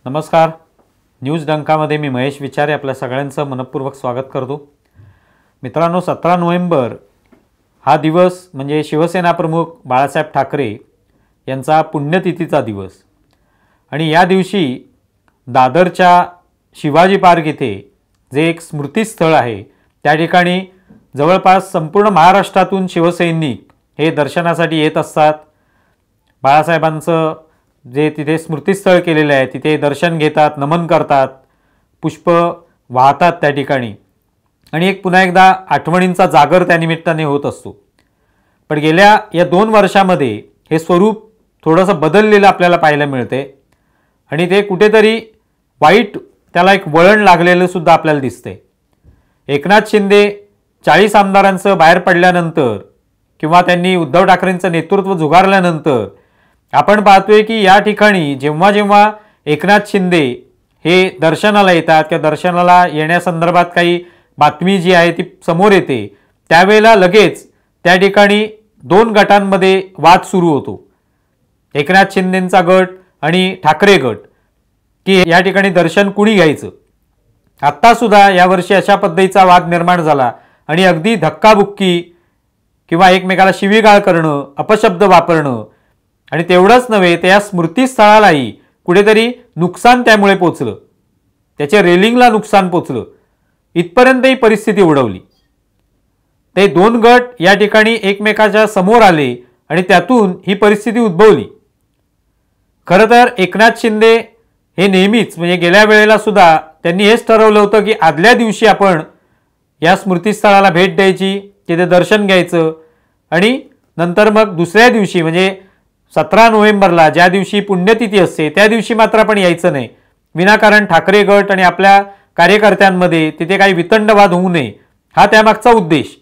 नमस्कार. न्यूज डंकामध्ये मी महेश विचारे आपल्या सगळ्यांचं मनपूर्वक स्वागत करतो. मित्रांनो, 17 नोव्हेंबर हा दिवस म्हणजे शिवसेना प्रमुख बाळासाहेब ठाकरे यांचा पुण्यतिथीचा दिवस आणि या दिवशी दादरच्या शिवाजी पार्क येथे जे एक स्मृतीस्थळ आहे त्या ठिकाणी जवळपास संपूर्ण महाराष्ट्रातून शिवसैनिक हे दर्शनासाठी येत असतात. बाळासाहेबांचं जे तिथे स्मृतीस्थळ केलेलं आहे तिथे दर्शन घेतात, नमन करतात, पुष्प वाहतात त्या ठिकाणी आणि एक पुन्हा एकदा आठवणींचा जागर त्या निमित्ताने होत असतो. पण गेल्या या 2 वर्षामध्ये हे स्वरूप थोडंसं बदललेलं आपल्याला पाहायला मिळते आणि ते कुठेतरी वाईट त्याला एक वळण लागलेलं सुद्धा आपल्याला दिसते. एकनाथ शिंदे 40 आमदारांचं बाहेर पडल्यानंतर किंवा त्यांनी उद्धव ठाकरेंचं नेतृत्व झुगारल्यानंतर आपण पाहतोय की या ठिकाणी जेव्हा जेव्हा एकनाथ शिंदे हे दर्शनाला येतात किंवा दर्शनाला येण्यासंदर्भात काही बातमी जी आहे ती समोर येते त्यावेळेला लगेच त्या ठिकाणी 2 गटांमध्ये वाद सुरू होतो. एकनाथ शिंदेंचा गट आणि ठाकरे गट की या ठिकाणी दर्शन कुणी घ्यायचं. आत्तासुद्धा यावर्षी अशा पद्धतीचा वाद निर्माण झाला आणि अगदी धक्काबुक्की किंवा एकमेकाला शिवीगाळ करणं, अपशब्द वापरणं आणि तेवढंच नव्हे तर या स्मृतीस्थळालाही कुठेतरी नुकसान त्यामुळे पोचलं, त्याच्या रेलिंगला नुकसान पोचलं, इथपर्यंत ही परिस्थिती ओढवली. ते 2 गट या ठिकाणी एकमेकाच्या समोर आले आणि त्यातून ही परिस्थिती उद्भवली. खरं तर एकनाथ शिंदे हे नेहमीच म्हणजे गेल्या वेळेला सुद्धा त्यांनी हेच ठरवलं होतं की आदल्या दिवशी आपण या स्मृतीस्थळाला भेट द्यायची, तिथे दर्शन घ्यायचं आणि नंतर मग दुसऱ्या दिवशी म्हणजे 17 नोव्हेंबरला ज्या दिवशी पुण्यतिथी असते त्या दिवशी मात्र आपण यायचं नाही. विनाकारण ठाकरे गट आणि आपल्या कार्यकर्त्यांमध्ये तिथे काही वितंडवाद होऊ नये हा त्यामागचा उद्देश.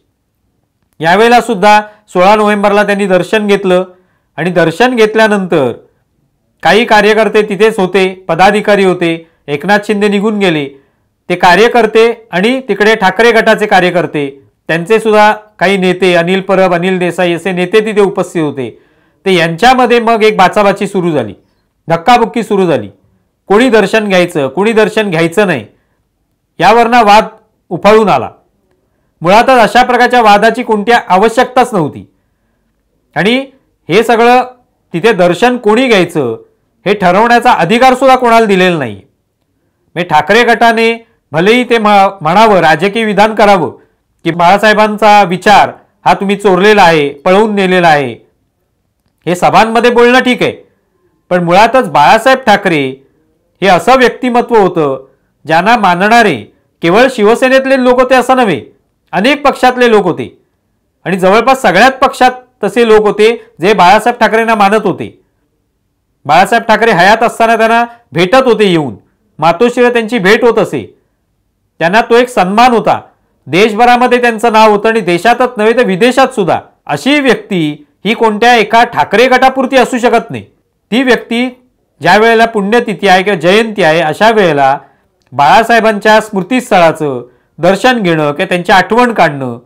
यावेळेला सुद्धा 16 नोव्हेंबरला त्यांनी दर्शन घेतलं आणि दर्शन घेतल्यानंतर काही कार्यकर्ते तिथेच होते, पदाधिकारी होते. एकनाथ शिंदे निघून गेले. ते कार्यकर्ते आणि तिकडे ठाकरे गटाचे कार्यकर्ते त्यांचे सुद्धा काही नेते, अनिल परब, अनिल देसाई असे नेते तिथे उपस्थित होते. ते यांच्यामध्ये मग एक बाचाबाची सुरू झाली, धक्काबुक्की सुरू झाली. कोणी दर्शन घ्यायचं, कोणी दर्शन घ्यायचं नाही यावरनं वाद उफाळून आला. मुळातच अशा प्रकारच्या वादाची कोणती आवश्यकताच नव्हती आणि हे सगळं तिथे दर्शन कोणी घ्यायचं हे ठरवण्याचा अधिकार सुद्धा कोणाला दिलेला नाही. म्हणजे ठाकरे गटाने भलेही ते म्हणावं, राजकीय विधान करावं की बाळासाहेबांचा विचार हा तुम्ही चोरलेला आहे, पळवून नेलेला आहे, हे सभांमध्ये बोलणं ठीक आहे. पण मुळातच बाळासाहेब ठाकरे हे असं व्यक्तिमत्व होतं ज्यांना मानणारे केवळ शिवसेनेतले लोक होते असं नव्हे, अनेक पक्षातले लोक होते आणि जवळपास सगळ्याच पक्षात तसे लोक होते जे बाळासाहेब ठाकरेंना मानत होते. बाळासाहेब ठाकरे हयात असताना त्यांना भेटत होते, येऊन मातोश्रीला त्यांची भेट होत असे. त्यांना तो एक सन्मान होता. देशभरामध्ये त्यांचं नाव होतं आणि देशातच नव्हे तर विदेशात सुद्धा. अशी व्यक्ती ही कोणत्या एका ठाकरे गटापुरती असू शकत नाही. ती व्यक्ती ज्या वेळेला पुण्यतिथी आहे किंवा जयंती आहे अशा वेळेला बाळासाहेबांच्या स्मृतीस्थळाचं दर्शन घेणं किंवा त्यांची आठवण काढणं,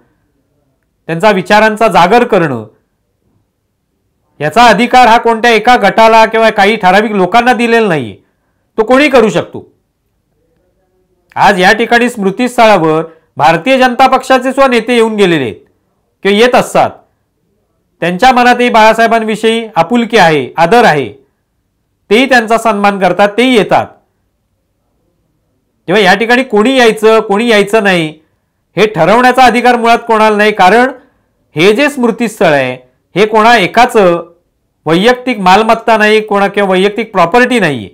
त्यांचा विचारांचा जागर करणं याचा अधिकार हा कोणत्या एका गटाला किंवा काही ठराविक लोकांना दिलेला नाहीये. तो कोणी करू शकतो. आज या ठिकाणी स्मृतीस्थळावर भारतीय जनता पक्षाचे सुद्धा नेते येऊन गेलेले आहेत किंवा येत असतात. त्यांच्या मनातही बाळासाहेबांविषयी आपुलकी आहे, आदर आहे, तेही त्यांचा सन्मान करतात, तेही येतात. तेव्हा या ठिकाणी कोणी यायचं, कोणी यायचं नाही हे ठरवण्याचा अधिकार मुळात कोणाला नाही. कारण हे जे स्मृतीस्थळ आहे हे कोणा एकाचं वैयक्तिक मालमत्ता नाही, कोणा किंवा वैयक्तिक प्रॉपर्टी नाही आहे.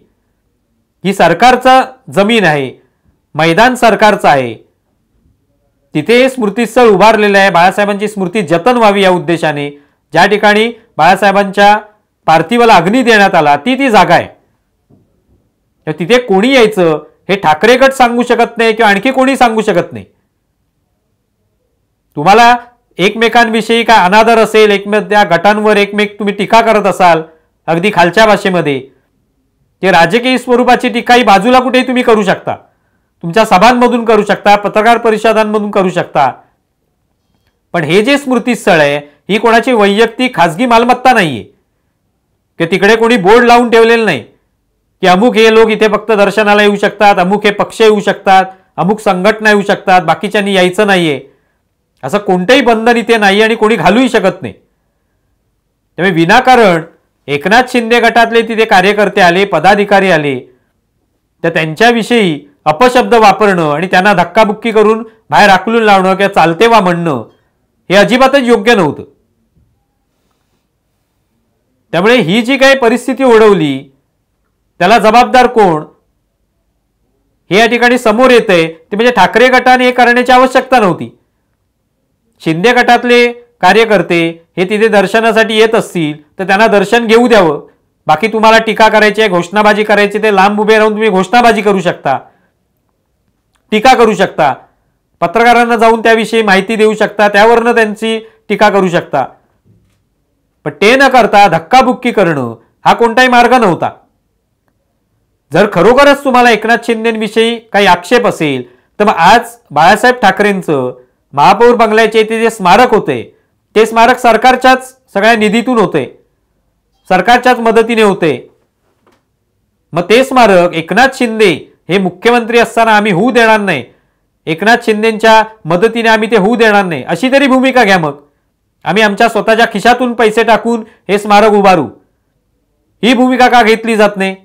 ही सरकारचा जमीन आहे, मैदान सरकारचं आहे. तिथे हे स्मृतीस्थळ उभारलेलं आहे. बाळासाहेबांची स्मृती जतन व्हावी या उद्देशाने ज्या ठिकाणी बाळासाहेबांच्या पार्थिवाला अग्नी देण्यात आला ती जागा आहे. तिथे कोणी यायचं हे ठाकरे गट सांगू शकत नाही किंवा आणखी कोणी सांगू शकत नाही. तुम्हाला एकमेकांविषयी काय अनादर असेल, त्या गटांवर एकमेक तुम्ही टीका करत असाल अगदी खालच्या भाषेमध्ये, ते राजकीय स्वरूपाची टीका ही बाजूला कुठेही तुम्ही करू शकता. तुमच्या सभांमधून करू शकता, पत्रकार परिषदांमधून करू शकता. पण हे जे स्मृतीस्थळ आहे ही कोणाची वैयक्तिक खासगी मालमत्ता नाहीये की तिकडे कोणी बोर्ड लावून ठेवलेलं नाही की अमुक हे लोक इथे फक्त दर्शनाला येऊ शकतात, अमुक हे पक्ष येऊ शकतात, अमुक संघटना येऊ शकतात, बाकीच्यांनी यायचं नाहीये, असं कोणतंही बंधन इथे नाही आणि कोणी घालूही शकत नाही. त्यामुळे विनाकारण एकनाथ शिंदे गटातले तिथे कार्यकर्ते आले, पदाधिकारी आले, तर त्यांच्याविषयी अपशब्द वापरणं आणि त्यांना धक्काबुक्की करून बाहेर हाकलून लावणं किंवा चालते वा म्हणणं हे अजिबातच योग्य नव्हतं. त्यामुळे ही जी काही परिस्थिती ओढवली त्याला जबाबदार कोण हे या ठिकाणी समोर येतंय ते म्हणजे ठाकरे गटाने हे करण्याची आवश्यकता नव्हती. शिंदे गटातले कार्यकर्ते हे तिथे दर्शनासाठी येत असतील तर त्यांना दर्शन घेऊ द्यावं. बाकी तुम्हाला टीका करायची आहे, घोषणाबाजी करायची, ते लांब उभे राहून तुम्ही घोषणाबाजी करू शकता, टीका करू शकता, पत्रकारांना जाऊन त्याविषयी माहिती देऊ शकता, त्यावरनं त्यांची टीका करू शकता. पण ते न करता धक्काबुक्की करणं हा कोणताही मार्ग नव्हता. जर खरोखरच तुम्हाला एकनाथ शिंदेविषयी काही आक्षेप असेल तर मग आज बाळासाहेब ठाकरेंचं महापौर बंगल्याचे इथे जे स्मारक होते ते स्मारक सरकारच्याच सगळ्या निधीतून होते, सरकारच्याच मदतीने होते. मग ते स्मारक एकनाथ शिंदे हे मुख्यमंत्री असताना आम्ही होऊ देणार नाही, एकनाथ शिंदेच्या मदतीने आम्ही ते होऊ देणार नाही, अशी तरी भूमिका घ्या. मग आम्ही आमच्या स्वतःच्या खिशातून पैसे टाकून हे स्मारक उभारू, ही भूमिका का घेतली जात नाही?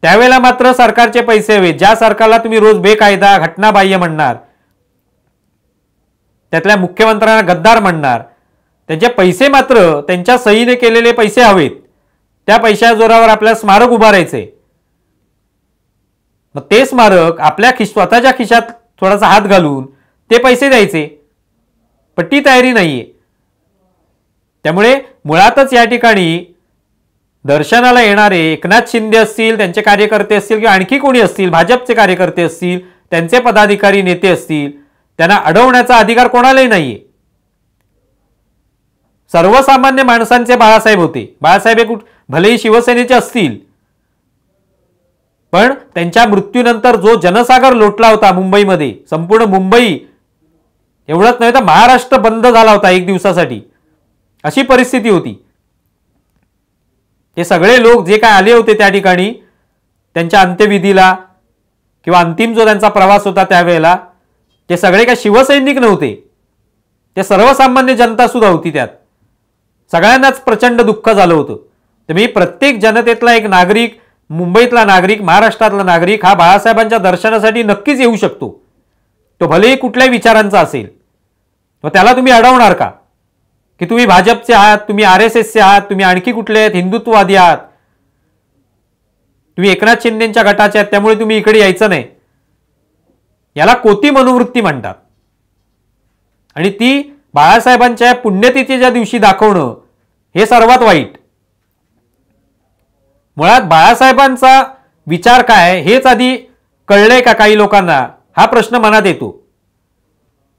त्यावेळेला मात्र सरकारचे पैसे हवे. ज्या सरकारला तुम्ही रोज बेकायदा घटनाबाह्य म्हणणार, त्यातल्या मुख्यमंत्र्यांना गद्दार म्हणणार, त्यांचे पैसे मात्र त्यांच्या सहीने केलेले पैसे हवेत. त्या पैशा जोरावर आपल्याला स्मारक उभारायचे. मग ते स्मारक आपल्या स्वतःच्या खिशात थोडासा हात घालून ते पैसे द्यायचे, पण ती तयारी नाहीये. त्यामुळे मुळातच या ठिकाणी दर्शनाला येणारे एकनाथ शिंदे असतील, त्यांचे कार्यकर्ते असतील किंवा आणखी कोणी असतील, भाजपचे कार्यकर्ते असतील, त्यांचे पदाधिकारी नेते असतील, त्यांना अडवण्याचा अधिकार कोणालाही नाहीये. सर्वसामान्य माणसांचे बाळासाहेब होते. बाळासाहेब हे भलेही शिवसेनेचे असतील, पण त्यांच्या मृत्यूनंतर जो जनसागर लोटला होता मुंबईमध्ये, संपूर्ण मुंबई एवढंच नव्हे तर महाराष्ट्र बंद झाला होता एक दिवसासाठी, अशी परिस्थिती होती. ते सगळे लोक जे काय आले होते त्या ठिकाणी त्यांच्या अंत्यविधीला किंवा अंतिम जो त्यांचा प्रवास होता त्यावेळेला, ते सगळे काय शिवसैनिक नव्हते, ते सर्वसामान्य जनता सुद्धा होती. त्यात सगळ्यांनाच प्रचंड दुःख झालं होतं. तर मी प्रत्येक जनतेतला एक नागरिक, मुंबईतला नागरिक, महाराष्ट्रातला नागरिक हा बाळासाहेबांच्या दर्शनासाठी नक्कीच येऊ शकतो, तो भलेही कुठल्याही विचारांचा असेल. मग त्याला तुम्ही अडवणार का की तुम्ही भाजपचे आहात, तुम्ही RSSचे आहात, तुम्ही आणखी कुठले आहेत, हिंदुत्ववादी आहात, तुम्ही एकनाथ शिंदेच्या गटाचे आहात, त्यामुळे तुम्ही इकडे यायचं नाही? याला कोती मनोवृत्ती म्हणतात. आणि ती बाळासाहेबांच्या पुण्यतिथीच्या दिवशी दाखवणं हे सर्वात वाईट. मुळात बाळासाहेबांचा विचार काय हेच आधी कळलंय का काही लोकांना, हा प्रश्न मनात येतो.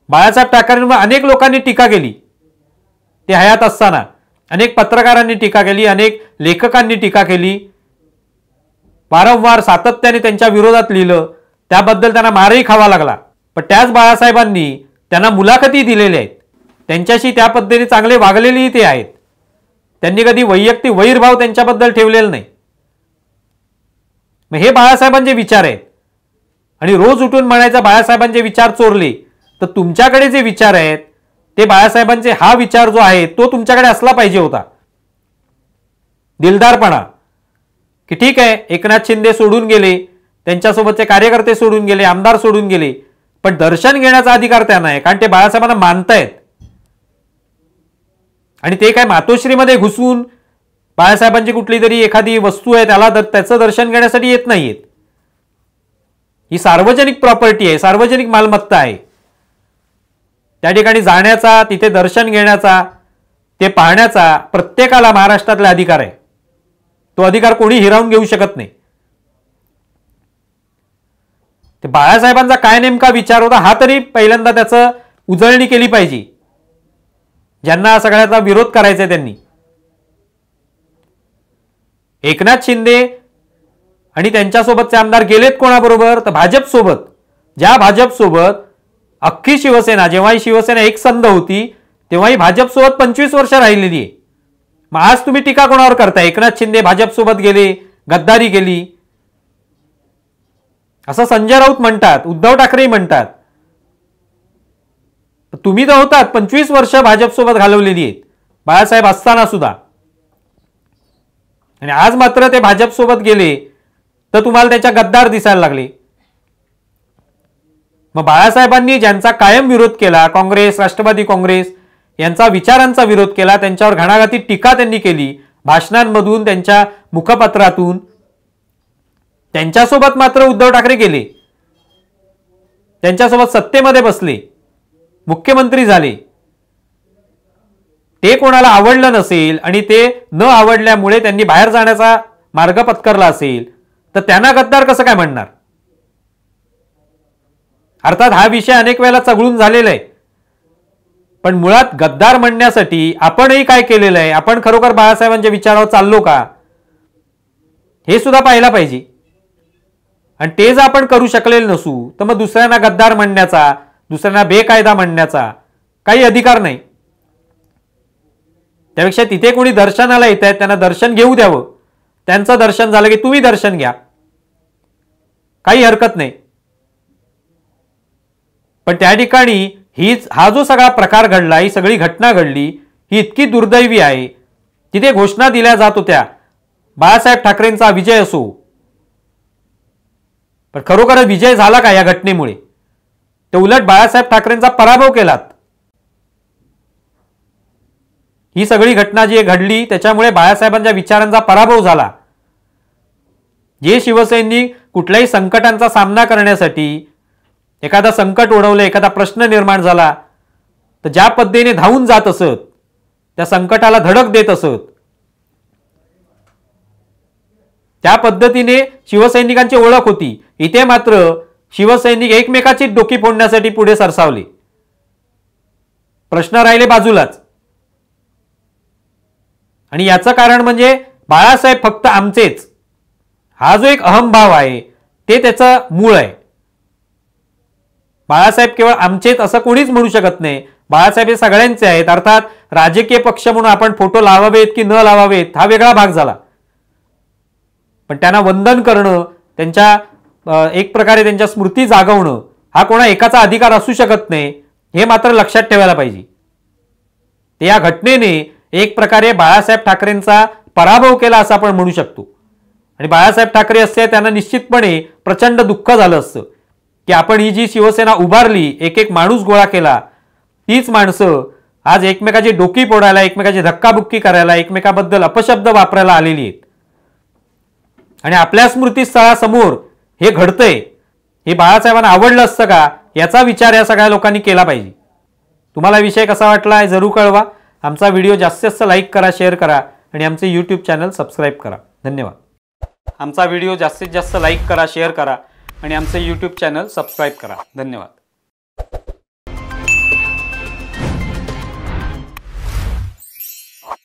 बाळासाहेब ठाकरेंवर अनेक लोकांनी टीका केली, ते हयात असताना अनेक पत्रकारांनी टीका केली, अनेक लेखकांनी टीका केली, वारंवार सातत्याने त्यांच्या विरोधात लिहिलं, त्याबद्दल त्यांना मारही खावा लागला. पण त्याच बाळासाहेबांनी त्यांना मुलाखती दिलेल्या आहेत, त्यांच्याशी त्या पद्धतीने चांगले वागलेलेही ते आहेत. त्यांनी कधी वैयक्तिक वैरभाव त्यांच्याबद्दल ठेवलेला नाही. मग हे बाळासाहेबांचे विचार आहेत. आणि रोज उठून म्हणायचा बाळासाहेबांचे विचार चोरले, तर तुमच्याकडे जे विचार आहेत ते बाळासाहेबांचे हा विचार जो आहे तो तुमच्याकडे असला पाहिजे होता. दिलदारपणा, की ठीक आहे एकनाथ शिंदे सोडून गेले, त्यांच्यासोबतचे कार्यकर्ते सोडून गेले, आमदार सोडून गेले, पण दर्शन घेण्याचा अधिकार त्यांना आहे, कारण ते बाळासाहेबांना मानतायत. आणि ते काय मातोश्रीमध्ये घुसून बाळासाहेबांची कुठली तरी एखादी वस्तू आहे त्याला त्याचं दर्शन घेण्यासाठी येत नाहीयेत. ही सार्वजनिक प्रॉपर्टी आहे, सार्वजनिक मालमत्ता आहे. त्या ठिकाणी जाण्याचा, तिथे दर्शन घेण्याचा, ते पाहण्याचा प्रत्येकाला महाराष्ट्रातला अधिकार आहे. तो अधिकार कोणी हिरावून घेऊ शकत नाही. ते बाळासाहेबांचा काय नेमका विचार होता हा तरी पहिल्यांदा त्याचं उजळणी केली पाहिजे. ज्यांना सगळ्याचा विरोध करायचा त्यांनी. एकनाथ शिंदे आणि त्यांच्यासोबतचे आमदार गेलेत कोणाबरोबर, तर भाजप सोबत. ज्या भाजप सोबत अख्खी शिवसेना, जेव्हाही शिवसेना एक संध होती तेव्हाही भाजप सोबत 25 वर्ष राहिलेली आहे. मग आज तुम्ही टीका कोणावर करताय? एकनाथ शिंदे भाजप सोबत गेले, गद्दारी केली असं संजय राऊत म्हणतात, उद्धव ठाकरेही म्हणतात. तुम्ही तर होतात 25 वर्ष भाजपसोबत घालवलेली आहेत बाळासाहेब असताना सुद्धा, आणि आज मात्र ते भाजपसोबत गेले तर तुम्हाला त्याच्या गद्दार दिसायला लागले. मग बाळासाहेबांनी ज्यांचा कायम विरोध केला, काँग्रेस, राष्ट्रवादी काँग्रेस यांचा विचारांचा विरोध केला, त्यांच्यावर घणाघाती टीका त्यांनी केली भाषणांमधून, त्यांच्या मुखपत्रातून, त्यांच्यासोबत मात्र उद्धव ठाकरे गेले, त्यांच्यासोबत सत्तेमध्ये बसले, मुख्यमंत्री झाले. ते कोणाला आवडलं नसेल आणि ते न आवडल्यामुळे त्यांनी बाहेर जाण्याचा मार्ग पत्करला असेल तर त्यांना गद्दार कसं काय म्हणणार? अर्थात हा विषय अनेक वेळेला चघळून झालेला आहे, पण मुळात गद्दार म्हणण्यासाठी आपणही काय केलेलं आहे, आपण खरोखर बाळासाहेबांच्या विचारावर चाललो का, हे सुद्धा पाहायला पाहिजे. आणि ते जर आपण करू शकलेलं नसू तर मग दुसऱ्यांना गद्दार म्हणण्याचा, दुसऱ्यांना बेकायदा म्हणण्याचा काही अधिकार नाही. त्यापेक्षा तिथे कोणी दर्शनाला येत आहेत त्यांना दर्शन घेऊ द्यावं, त्यांचं दर्शन झालं की तुम्ही दर्शन घ्या, काही हरकत नाही. पण त्या ठिकाणी हा जो सगळा प्रकार घडला, ही सगळी घटना घडली, ही इतकी दुर्दैवी आहे. तिथे घोषणा दिल्या जात होत्या बाळासाहेब ठाकरेंचा विजय असो, पण खरोखर विजय झाला का या घटनेमुळे? ते उलट बाळासाहेब ठाकरेंचा पराभव केलात. ही सगळी घटना जी घडली त्याच्यामुळे बाळासाहेबांच्या विचारांचा पराभव झाला. जे शिवसैनिक कुठल्याही संकटांचा सामना करण्यासाठी, एखादा संकट ओढवलं, एखादा प्रश्न निर्माण झाला तर ज्या पद्धतीने धावून जात असत, त्या संकटाला धडक देत असत, त्या पद्धतीने शिवसैनिकांची ओळख होती. इथे मात्र शिवसैनिक एकमेकाची डोकी फोडण्यासाठी पुढे सरसावले, प्रश्न राहिले बाजूलाच. आणि याचं कारण म्हणजे बाळासाहेब फक्त आमचेच, हा जो एक अहमभाव आहे ते त्याचं मूळ आहे. बाळासाहेब केवळ आमचेच असं कोणीच म्हणू शकत नाही, बाळासाहेब हे सगळ्यांचे आहेत. अर्थात राजकीय पक्ष म्हणून आपण फोटो लावावेत की न लावावेत हा वेगळा भाग झाला, पण त्यांना वंदन करणं, त्यांच्या एक प्रकारे त्यांच्या स्मृती जागवणं हा कोणा एकाचा अधिकार असू शकत नाही, हे मात्र लक्षात ठेवायला पाहिजे. ते या घटनेने एक प्रकारे बाळासाहेब ठाकरेंचा पराभव केला असं आपण म्हणू शकतो. आणि बाळासाहेब ठाकरे असते त्यांना निश्चितपणे प्रचंड दुःख झालं असतं की आपण ही जी शिवसेना उभारली, एक एक माणूस गोळा केला, तीच माणसं आज एकमेकाची डोकी फोडायला, एकमेकाची धक्काबुक्की करायला, एकमेकाबद्दल अपशब्द वापरायला आलेली आहेत. आणि आपल्या स्मृतीस्थळासमोर हे घडतंय, हे बाळासाहेबांना आवडलं असतं का याचा विचार या सगळ्या लोकांनी केला पाहिजे. तुम्हाला विषय कसा वाटला जरूर कळवा. आमचा व्हिडिओ जास्तीत जास्त लाईक करा, शेअर करा आणि आमचे यूट्यूब चॅनल सबस्क्राईब करा. धन्यवाद. आमचा व्हिडिओ जास्तीत जास्त लाईक करा, शेअर करा आणि आमचे यूट्यूब चॅनल सबस्क्राईब करा. धन्यवाद.